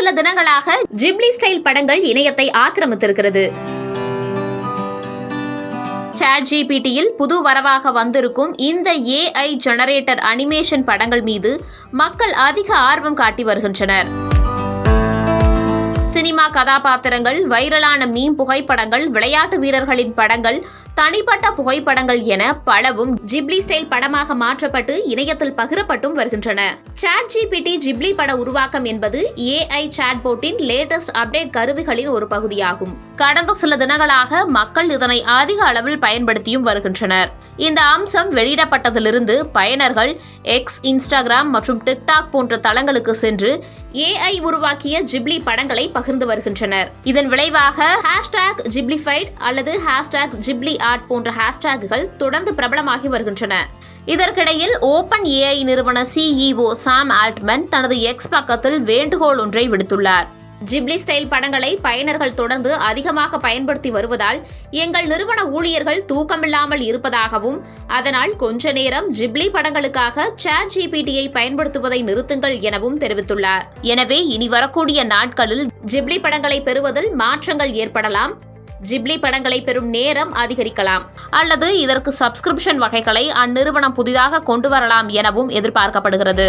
சில தினங்களாக Ghibli style படங்கள் இணையத்தை ஆக்கிரமித்திருக்கிறது. ChatGPTயில் புது வரவாக வந்திருக்கும் இந்த AI ஜெனரேட்டர் அனிமேஷன் படங்கள் மீது மக்கள் அதிக ஆர்வம் காட்டி வருகின்றனர். சினிமா கதாபாத்திரங்கள், வைரலான மீம் புகைப்படங்கள், விளையாட்டு வீரர்களின் படங்கள், தனிப்பட்ட புகைப்படங்கள் என பலவும் ஜிப்லி ஸ்டைல் படமாக மாற்றப்பட்டு இணையத்தில் பகிரப்பட்டும் வருகின்றன. ChatGPT ஜிப்லி பட உருவாக்கம் என்பது AI சாட்போட்டின் லேட்டஸ்ட் அப்டேட் கருவிகளின் ஒரு பகுதியாகும். கடந்த சில தினங்களாக மக்கள் இதனை அதிக அளவில் பயன்படுத்தியும் வருகின்றனர். இந்த அம்சம் வெளியிடப்பட்டதிலிருந்து பயனர்கள் X, Instagram மற்றும் TikTok போன்ற தளங்களுக்கு சென்று AI உருவாக்கிய ஜிப்லி படங்களை பகிர்ந்து வருகின்றனர். இதன் விளைவாக #ஜிப்ளிஃபைட் அல்லது #ஜிப்ளி ஆர்ட் போன்ற ஹேஷ்டேக்குகள் தொடர்ந்து பிரபலமாகி வருகின்றன. இதற்கிடையில் OpenAI நிறுவன CEO சாம் ஆல்ட்மன் தனது X பக்கத்தில் வேண்டுகோள் ஒன்றை விடுத்துள்ளார். ஜிப்லி ஸ்டைல் படங்களை பயனர்கள் தொடர்ந்து அதிகமாக பயன்படுத்தி வருவதால் எங்கள் நிறுவன ஊழியர்கள் தூக்கமில்லாமல் இருப்பதாகவும், அதனால் கொஞ்ச நேரம் ஜிப்லி படங்களுக்காக ChatGPTயை பயன்படுத்துவதை நிறுத்துங்கள் எனவும் தெரிவித்துள்ளார். எனவே இனி வரக்கூடிய நாட்களில் ஜிப்லி படங்களை பெறுவதில் மாற்றங்கள் ஏற்படலாம். ஜிப்லி படங்களை பெறும் நேரம் அதிகரிக்கலாம் அல்லது இதற்கு சப்ஸ்கிரிப்ஷன் வகைகளை அந்நிறுவனம் புதிதாக கொண்டு வரலாம் எனவும் எதிர்பார்க்கப்படுகிறது.